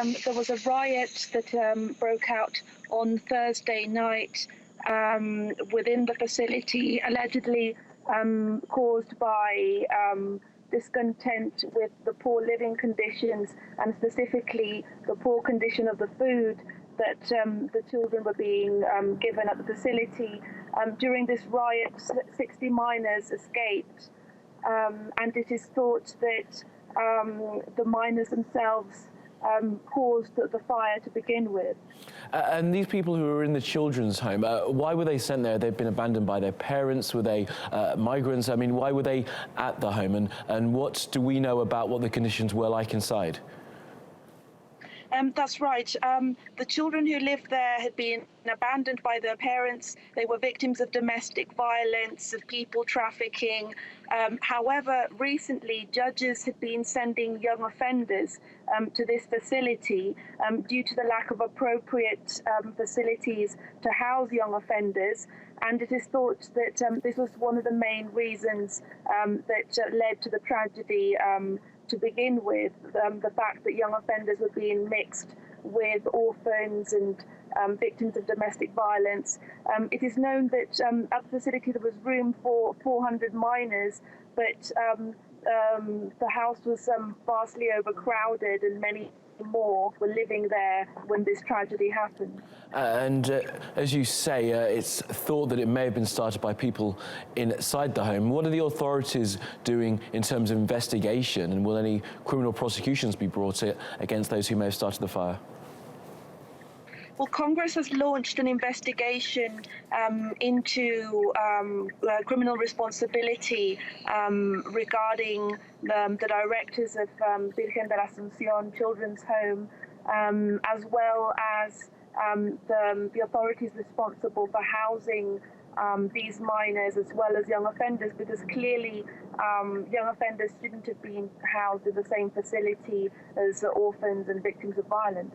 There was a riot that broke out on Thursday night within the facility, allegedly caused by discontent with the poor living conditions and specifically the poor condition of the food that the children were being given at the facility. During this riot, 60 minors escaped, and it is thought that the minors themselves caused the fire to begin with. And these people who were in the children's home, why were they sent there? They'd been abandoned by their parents. Were they migrants? I mean, why were they at the home? And what do we know about what the conditions were like inside? That's right. The children who lived there had been abandoned by their parents. They were victims of domestic violence, of people trafficking. However, recently, judges had been sending young offenders to this facility due to the lack of appropriate facilities to house young offenders. And it is thought that this was one of the main reasons that led to the tragedy to begin with, the fact that young offenders were being mixed with orphans and victims of domestic violence. It is known that at the facility there was room for 400 minors, but the house was vastly overcrowded and many more were living there when this tragedy happened. And as you say, it's thought that it may have been started by people inside the home. What are the authorities doing in terms of investigation, and will any criminal prosecutions be brought against those who may have started the fire? Well, Congress has launched an investigation into criminal responsibility regarding the directors of Virgen de la Asunción Children's Home, as well as the authorities responsible for housing these minors as well as young offenders, because clearly young offenders shouldn't have been housed in the same facility as orphans and victims of violence.